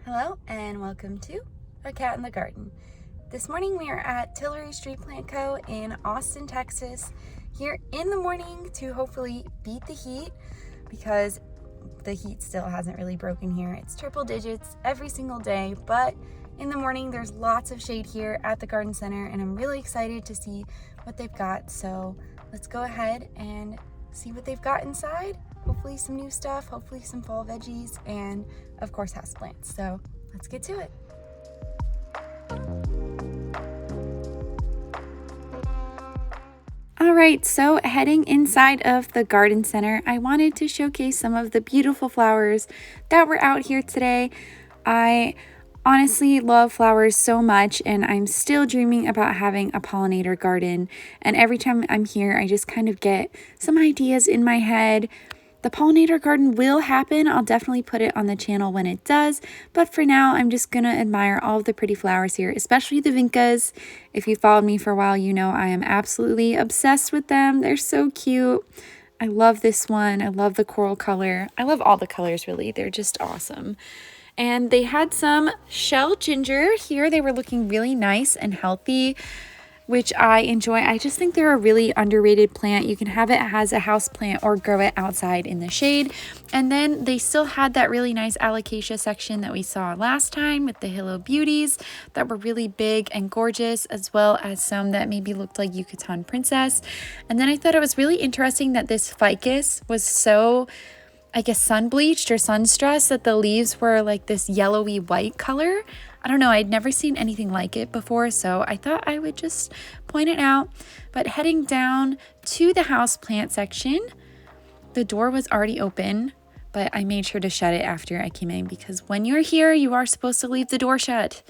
Hello and welcome to A Cat in the Garden. This morning we are at Tillery Street Plant Co. in Austin, Texas, here in the morning to hopefully beat the heat because the heat still hasn't really broken here. It's triple digits every single day, but in the morning there's lots of shade here at the garden center and I'm really excited to see what they've got. So let's go ahead and see what they've got inside. Hopefully some new stuff, hopefully some fall veggies, and of course houseplants. So let's get to it. All right, so heading inside of the garden center, I wanted to showcase some of the beautiful flowers that were out here today. I honestly love flowers so much, and I'm still dreaming about having a pollinator garden. And every time I'm here, I just kind of get some ideas in my head. The pollinator garden will happen. I'll definitely put it on the channel when it does. But for now, I'm just going to admire all of the pretty flowers here, especially the vincas. If you followed me for a while, you know I am absolutely obsessed with them. They're so cute. I love this one. I love the coral color. I love all the colors, really. They're just awesome. And they had some shell ginger here. They were looking really nice and healthy, which I enjoy. I just think they're a really underrated plant. You can have it as a house plant or grow it outside in the shade. And then they still had that really nice alocasia section that we saw last time with the Halo Beauties that were really big and gorgeous, as well as some that maybe looked like Yucatan Princess. And then I thought it was really interesting that this ficus was so, I guess, sun bleached or sun stressed, that the leaves were like this yellowy white color. I don't know, I'd never seen anything like it before, so I thought I would just point it out. But heading down to the house plant section, the door was already open, but I made sure to shut it after I came in because when you're here, you are supposed to leave the door shut.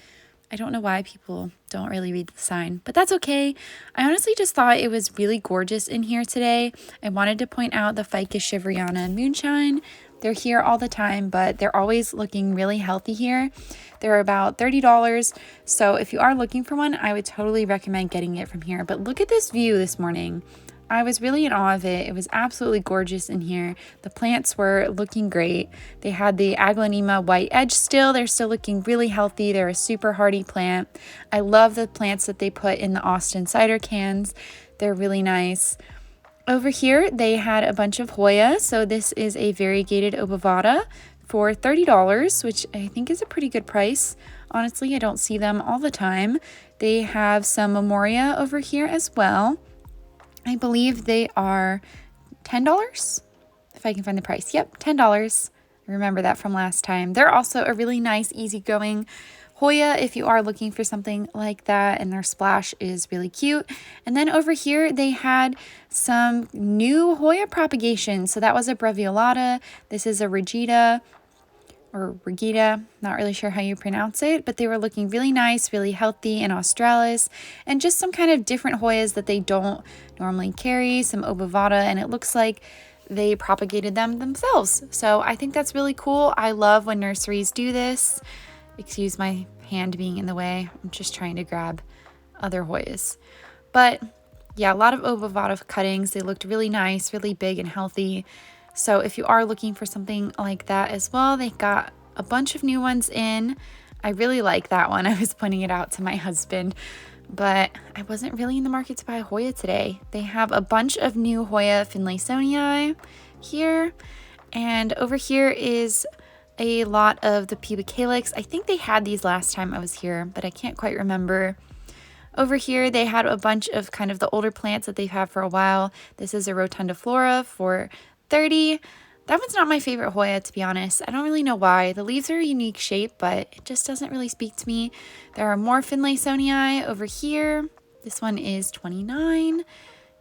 I don't know why people don't really read the sign, but that's okay. I honestly just thought it was really gorgeous in here today. I wanted to point out the Ficus shiveriana moonshine. They're here all the time, but they're always looking really healthy here. They're about $30, so if you are looking for one, I would totally recommend getting it from here. But look at this view this morning. I was really in awe of it. It was absolutely gorgeous in here. The plants were looking great. They had the Aglaonema white edge still. They're still looking really healthy. They're a super hardy plant. I love the plants that they put in the Austin cider cans. They're really nice. Over here, they had a bunch of Hoya. So this is a variegated obovata for $30, which I think is a pretty good price. Honestly, I don't see them all the time. They have some Memoria over here as well. I believe they are $10, if I can find the price. Yep, $10. I remember that from last time. They're also a really nice, easygoing Hoya if you are looking for something like that, and their splash is really cute. And then over here, they had some new Hoya propagation. So that was a Breviolata. This is a Regita, or Regita, not really sure how you pronounce it, but they were looking really nice, really healthy in Australis, and just some kind of different Hoyas that they don't normally carry, some obovata, and it looks like they propagated them themselves. So I think that's really cool. I love when nurseries do this. Excuse my hand being in the way. I'm just trying to grab other Hoyas. But yeah, a lot of obovata cuttings. They looked really nice, really big and healthy. So if you are looking for something like that as well, they got a bunch of new ones in. I really like that one. I was pointing it out to my husband, but I wasn't really in the market to buy a Hoya today. They have a bunch of new Hoya Finlaysonii here. And over here is a lot of the pubic calyx. I think they had these last time I was here, but I can't quite remember. Over here, they had a bunch of kind of the older plants that they've had for a while. This is a rotundiflora for $30. That one's not my favorite Hoya, to be honest. I don't really know why. The leaves are a unique shape, but it just doesn't really speak to me. There are more Finlaysonii over here. This one is $29.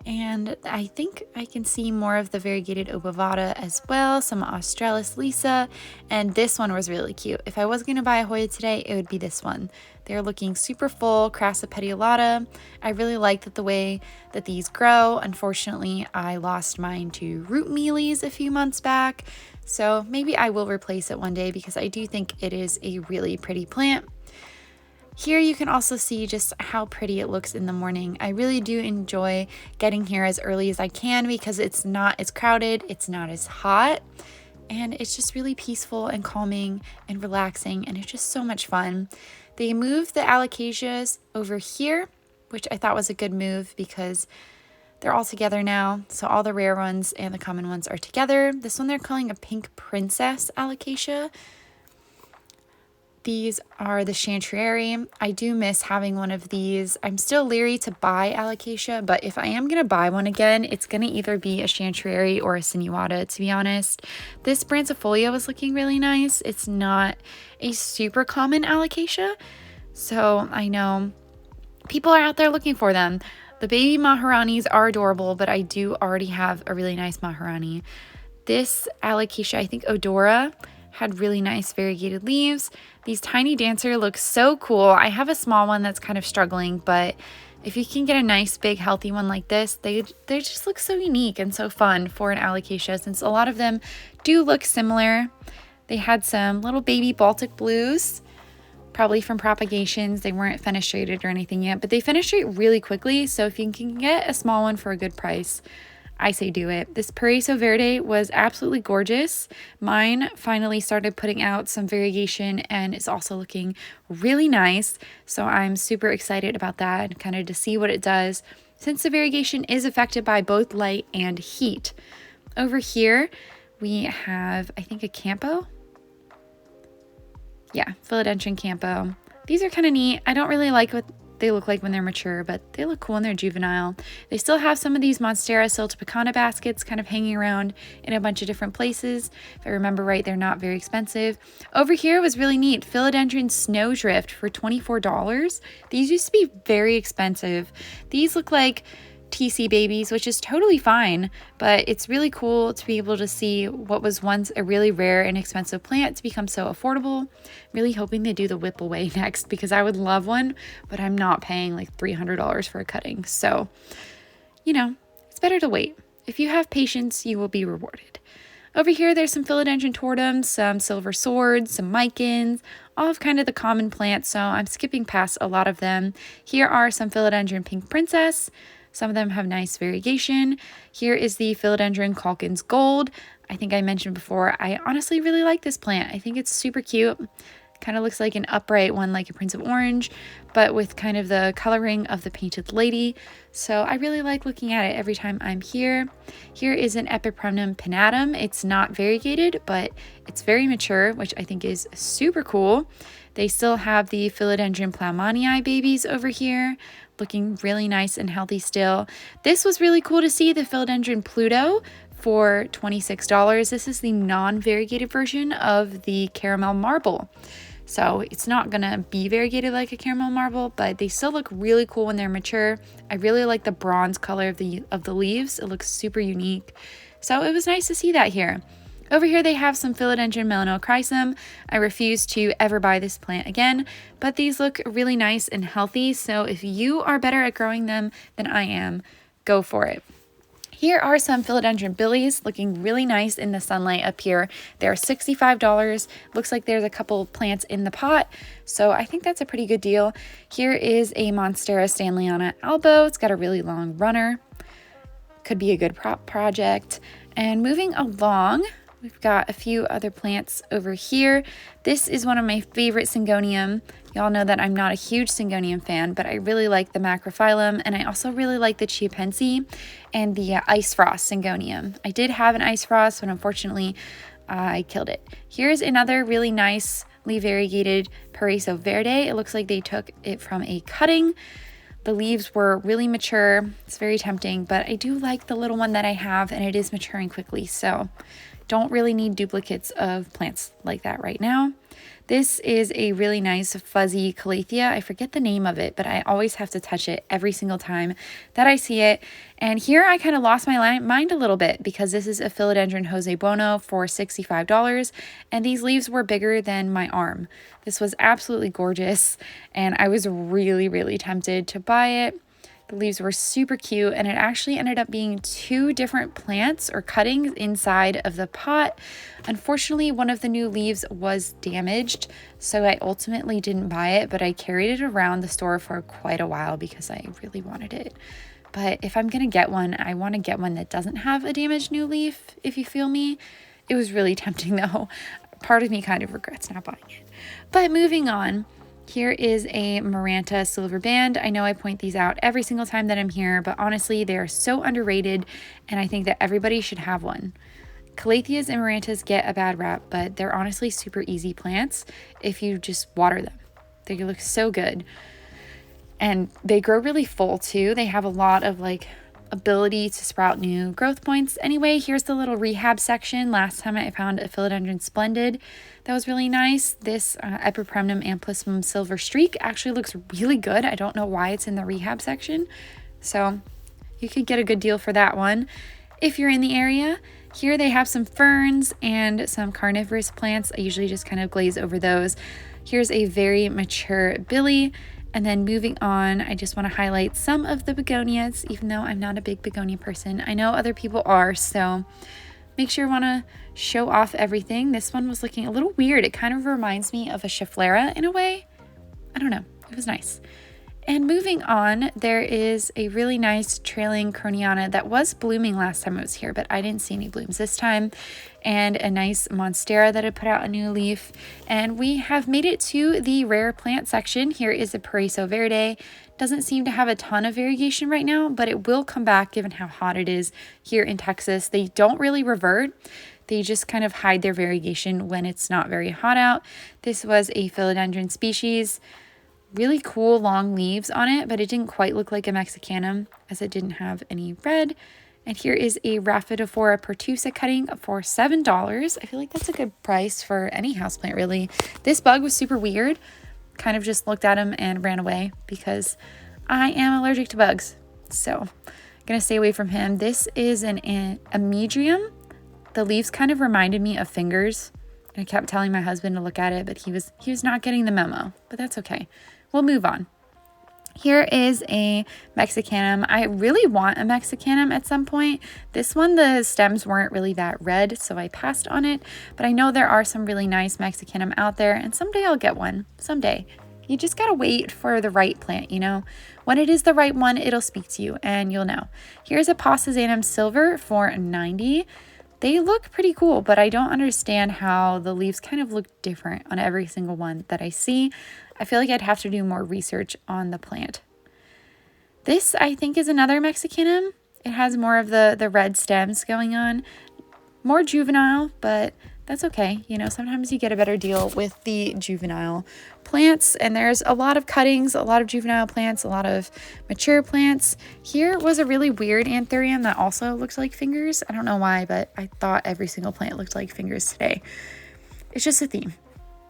And I think I can see more of the variegated obovata as well, some Australis Lisa, and this one was really cute. If I was going to buy a Hoya today, it would be this one. They're looking super full, Crassa petiolata. I really like the way that these grow. Unfortunately, I lost mine to root mealies a few months back, so maybe I will replace it one day because I do think it is a really pretty plant. Here you can also see just how pretty it looks in the morning. I really do enjoy getting here as early as I can because it's not as crowded, it's not as hot. and it's just really peaceful and calming and relaxing, and it's just so much fun. They moved the Alocasias over here, which I thought was a good move because they're all together now. So all the rare ones and the common ones are together. This one they're calling a Pink Princess Alocasia. These are the Chantrary. I do miss having one of these. I'm still leery to buy Alocasia, but if I am going to buy one again, it's going to either be a Chantrary or a Sinuata, to be honest. This Brancifolia was looking really nice. It's not a super common Alocasia, so I know people are out there looking for them. The baby Maharanis are adorable, but I do already have a really nice Maharani. This Alocasia, I think Odora, had really nice variegated leaves. These tiny dancer look so cool. I have a small one that's kind of struggling, but if you can get a nice big healthy one like this, they just look so unique and so fun for an Alocasia, since a lot of them do look similar. They had some little baby Baltic blues, probably from propagations. They weren't fenestrated or anything yet, but they fenestrate really quickly, so if you can get a small one for a good price, I say do it. This Paraiso Verde was absolutely gorgeous. Mine finally started putting out some variegation and it's also looking really nice. So I'm super excited about that, kind of to see what it does, since the variegation is affected by both light and heat. Over here, we have, I think, a Campo. Yeah, Philodendron Campo. These are kind of neat. I don't really like what they look like when they're mature, but they look cool when they're juvenile. They still have some of these Monstera Siltepecana baskets kind of hanging around in a bunch of different places. If I remember right, they're not very expensive. Over here was really neat. Philodendron Snowdrift for $24. These used to be very expensive. These look like TC babies, which is totally fine, but it's really cool to be able to see what was once a really rare and expensive plant to become so affordable. Really hoping they do the Whippleway next, because I would love one, but I'm not paying like $300 for a cutting. So, you know, it's better to wait. If you have patience, you will be rewarded. Over here, there's some Philodendron Tortums, some Silver Swords, some Micans, all of kind of the common plants, so I'm skipping past a lot of them. Here are some Philodendron Pink Princess. Some of them have nice variegation. Here is the Philodendron Calkins Gold. I think I mentioned before, I honestly really like this plant. I think it's super cute. Kind of looks like an upright one, like a Prince of Orange, but with kind of the coloring of the painted lady. So I really like looking at it every time I'm here. Here is an Epipremnum pinnatum. It's not variegated, but it's very mature, which I think is super cool. They still have the Philodendron Plowmanii babies over here, looking really nice and healthy still. This was really cool to see, the Philodendron Pluto for $26. This is the non-variegated version of the caramel marble. So it's not gonna be variegated like a caramel marble, but they still look really cool when they're mature. I really like the bronze color of the leaves. It looks super unique. So it was nice to see that here. Over here they have some Philodendron Melanochrysum. I refuse to ever buy this plant again, but these look really nice and healthy. So if you are better at growing them than I am, go for it. Here are some Philodendron Billies looking really nice in the sunlight up here. They're $65. Looks like there's a couple plants in the pot, so I think that's a pretty good deal. Here is a Monstera Stanleyana Albo. It's got a really long runner. Could be a good project. And moving along, we've got a few other plants over here. This is one of my favorite Syngonium. Y'all know that I'm not a huge Syngonium fan, but I really like the Macrophyllum, and I also really like the Chiapensi and the Ice Frost Syngonium. I did have an Ice Frost, but unfortunately I killed it. Here's another really nicely variegated Paraiso Verde. It looks like they took it from a cutting. The leaves were really mature. It's very tempting, but I do like the little one that I have, and it is maturing quickly, so don't really need duplicates of plants like that right now. This is a really nice fuzzy Calathea. I forget the name of it, but I always have to touch it every single time that I see it. And here I kind of lost my mind a little bit, because this is a Philodendron Jose Bono for $65, and these leaves were bigger than my arm. This was absolutely gorgeous, and I was really, really tempted to buy it. The leaves were super cute, and it actually ended up being two different plants or cuttings inside of the pot. Unfortunately, one of the new leaves was damaged, so I ultimately didn't buy it, but I carried it around the store for quite a while because I really wanted it. But if I'm gonna get one, I want to get one that doesn't have a damaged new leaf, if you feel me. It was really tempting though. Part of me kind of regrets not buying it. But moving on, here is a Maranta silver band. I know I point these out every single time that I'm here, but honestly, they are so underrated, and I think that everybody should have one. Calatheas and Marantas get a bad rap, but they're honestly super easy plants if you just water them. They look so good. And they grow really full too. They have a lot of like ability to sprout new growth points. Anyway, here's the little rehab section. Last time I found a Philodendron Splendid that was really nice. This Epipremnum amplissumum Silver Streak actually looks really good. I don't know why it's in the rehab section, so you could get a good deal for that one if you're in the area. Here they have some ferns and some carnivorous plants. I usually just kind of glaze over those. Here's a very mature Billy. And then moving on, I just want to highlight some of the begonias, even though I'm not a big begonia person. I know other people are, so make sure you want to show off everything. This one was looking a little weird. It kind of reminds me of a Schefflera in a way. I don't know. It was nice. And moving on, there is a really nice trailing Croniana that was blooming last time I was here, but I didn't see any blooms this time. And a nice Monstera that had put out a new leaf. And we have made it to the rare plant section. Here is a Paraiso Verde. Doesn't seem to have a ton of variegation right now, but it will come back given how hot it is here in Texas. They don't really revert. They just kind of hide their variegation when it's not very hot out. This was a philodendron species. Really cool long leaves on it, but it didn't quite look like a Mexicanum as it didn't have any red. And here is a Rhaphidophora pertusa cutting for $7. I feel like that's a good price for any houseplant, really. This bug was super weird. Kind of just looked at him and ran away because I am allergic to bugs. So I'm going to stay away from him. This is an Amedrium. The leaves kind of reminded me of fingers. And I kept telling my husband to look at it, but he was not getting the memo. But that's okay. We'll move on. Here is a Mexicanum. I really want a Mexicanum at some point. This one, the stems weren't really that red, so I passed on it. But I know there are some really nice Mexicanum out there, and someday I'll get one. Someday. You just gotta wait for the right plant, you know? When it is the right one, it'll speak to you, and you'll know. Here's a Posizanum Silver for $90. They look pretty cool, but I don't understand how the leaves kind of look different on every single one that I see. I feel like I'd have to do more research on the plant. This, I think, is another Mexicanum. It has more of the red stems going on. More juvenile, but that's okay. You know, sometimes you get a better deal with the juvenile plants, and there's a lot of cuttings, a lot of juvenile plants, a lot of mature plants. Here was a really weird anthurium that also looks like fingers. I don't know why, but I thought every single plant looked like fingers today. It's just a theme,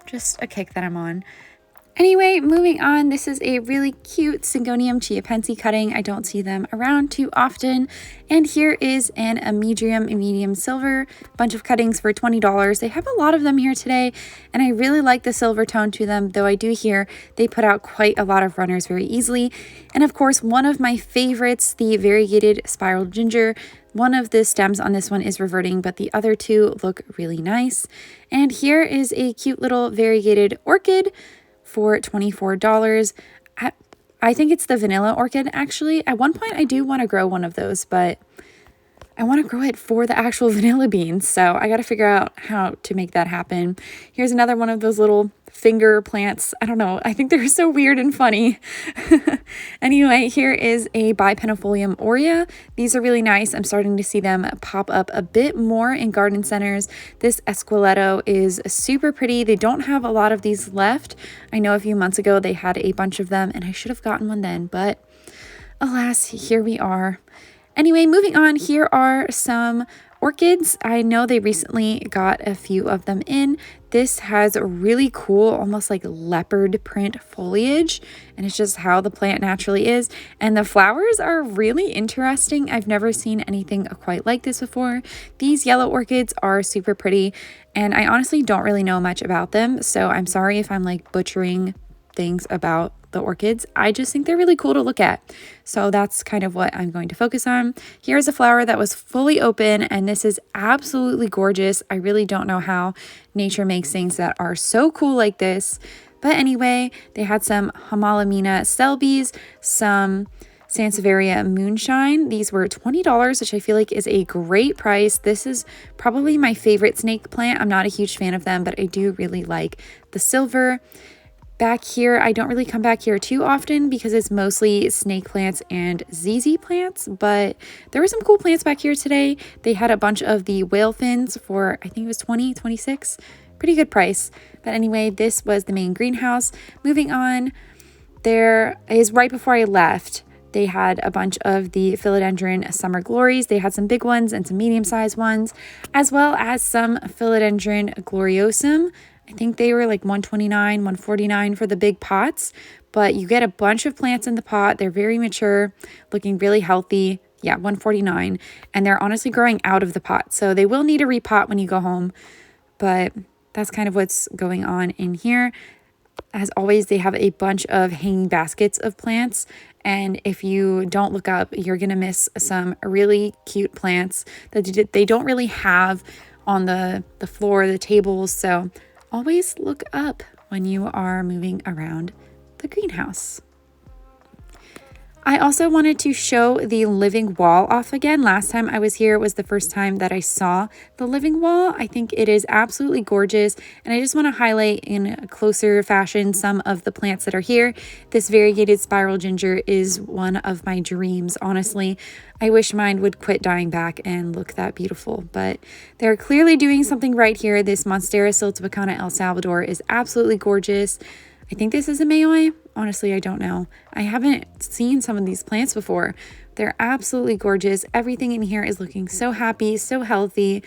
just a kick that I'm on. Anyway, moving on, this is a really cute Syngonium chiapense cutting. I don't see them around too often. And here is an Amedrium medium silver, bunch of cuttings for $20. They have a lot of them here today, and I really like the silver tone to them, though I do hear they put out quite a lot of runners very easily. And of course, one of my favorites, the variegated spiral ginger. One of the stems on this one is reverting, but the other two look really nice. And here is a cute little variegated orchid for $24. I think it's the vanilla orchid, actually. At one point, I do want to grow one of those, but I want to grow it for the actual vanilla beans, so I got to figure out how to make that happen. Here's another one of those little finger plants. I don't know. I think they're so weird and funny. Anyway, here is a Bipennifolium aurea. These are really nice. I'm starting to see them pop up a bit more in garden centers. This Esqueleto is super pretty. They don't have a lot of these left. I know a few months ago they had a bunch of them, and I should have gotten one then, but alas, here we are. Anyway, moving on, here are some orchids. I know they recently got a few of them in. This has a really cool, almost like leopard print foliage, and it's just how the plant naturally is. And the flowers are really interesting. I've never seen anything quite like this before. These yellow orchids are super pretty, and I honestly don't really know much about them, so I'm sorry if I'm like butchering things about the orchids. I just think they're really cool to look at. So that's kind of what I'm going to focus on. Here's a flower that was fully open, and this is absolutely gorgeous. I really don't know how nature makes things that are so cool like this. But anyway, they had some Homalamina selbes, some Sansevieria Moonshine. These were $20, which I feel like is a great price. This is probably my favorite snake plant. I'm not a huge fan of them, but I do really like the silver. Back here, I don't really come back here too often because it's mostly snake plants and ZZ plants, but there were some cool plants back here today. They had a bunch of the whale fins for, I think it was 20, 26, pretty good price. But anyway, this was the main greenhouse. Moving on, there is right before I left, they had a bunch of the philodendron summer glories. They had some big ones and some medium-sized ones, as well as some philodendron gloriosum. I think they were like $129, $149 for the big pots, but you get a bunch of plants in the pot. They're very mature, looking really healthy. Yeah, $149, and they're honestly growing out of the pot, so they will need a repot when you go home, but that's kind of what's going on in here. As always, they have a bunch of hanging baskets of plants, and if you don't look up, you're gonna miss some really cute plants that they don't really have on the floor, the tables, so always look up when you are moving around the greenhouse. I also wanted to show the living wall off again. Last time I was here was the first time that I saw the living wall. I think it is absolutely gorgeous, and I just want to highlight in a closer fashion some of the plants that are here. This variegated spiral ginger is one of my dreams, honestly. I wish mine would quit dying back and look that beautiful, but they're clearly doing something right here. This Monstera siltepecana El Salvador is absolutely gorgeous. I think this is a Mayoi. Honestly, I don't know. I haven't seen some of these plants before. They're absolutely gorgeous. Everything in here is looking so happy, so healthy.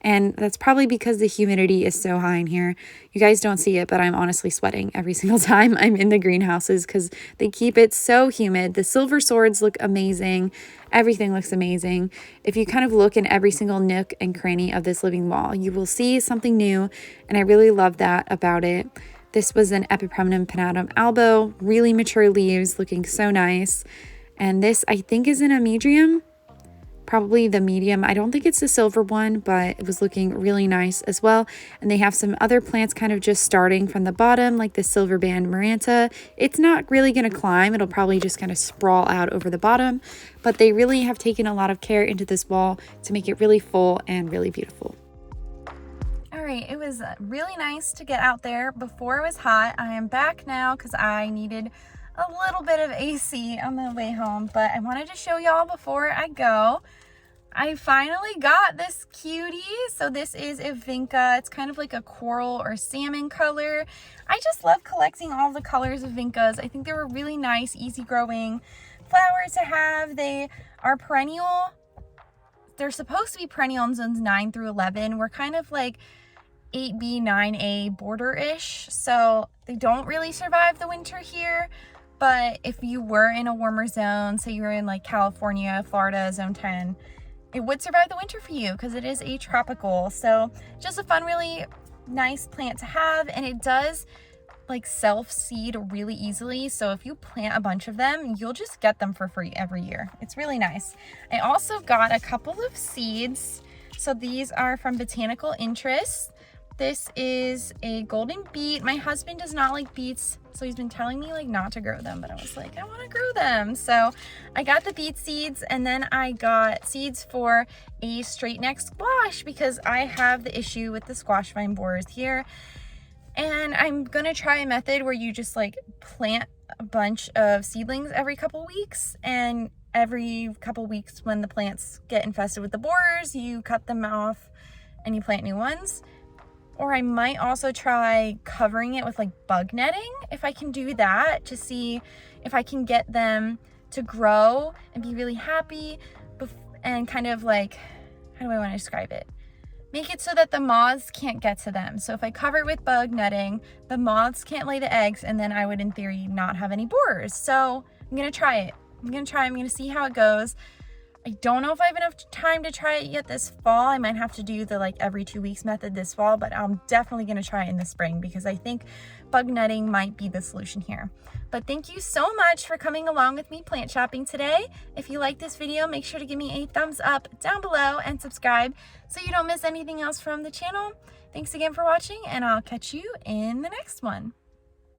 And that's probably because the humidity is so high in here. You guys don't see it, but I'm honestly sweating every single time I'm in the greenhouses because they keep it so humid. The silver swords look amazing. Everything looks amazing. If you kind of look in every single nook and cranny of this living wall, you will see something new. And I really love that about it. This was an Epipremnum pinnatum albo, really mature leaves, looking so nice. And this, I think, is an Amedrium, probably the medium. I don't think it's the silver one, but it was looking really nice as well. And they have some other plants kind of just starting from the bottom, like the silver band Maranta. It's not really going to climb. It'll probably just kind of sprawl out over the bottom, but they really have taken a lot of care into this wall to make it really full and really beautiful. It was really nice to get out there before it was hot. I am back now because I needed a little bit of AC on the way home, but I wanted to show y'all before I go. I finally got this cutie. So this is a vinca. It's kind of like a coral or salmon color. I just love collecting all the colors of vincas. I think they were really nice, easy growing flowers to have. They are perennial. They're supposed to be perennial in zones 9 through 11. We're kind of like 8B, 9A border-ish, so they don't really survive the winter here. But if you were in a warmer zone, say you were in like California, Florida, zone 10, it would survive the winter for you because it is a tropical. So just a fun, really nice plant to have, and it does like self-seed really easily. So if you plant a bunch of them, you'll just get them for free every year. It's really nice. I also got a couple of seeds. So these are from Botanical Interest. This is a golden beet. My husband does not like beets, so he's been telling me like not to grow them, but I was like, I want to grow them. So I got the beet seeds, and then I got seeds for a straight neck squash because I have the issue with the squash vine borers here. And I'm gonna try a method where you just like plant a bunch of seedlings every couple weeks, and every couple weeks when the plants get infested with the borers, you cut them off and you plant new ones. Or I might also try covering it with like bug netting, if I can do that, to see if I can get them to grow and be really happy and kind of like, how do I want to describe it? Make it so that the moths can't get to them. So if I cover it with bug netting, the moths can't lay the eggs, and then I would in theory not have any borers. So I'm gonna try it. I'm gonna see how it goes. I don't know if I have enough time to try it yet this fall. I might have to do the like every 2 weeks method this fall, but I'm definitely going to try it in the spring because I think bug netting might be the solution here. But thank you so much for coming along with me plant shopping today. If you like this video, make sure to give me a thumbs up down below and subscribe so you don't miss anything else from the channel. Thanks again for watching, and I'll catch you in the next one.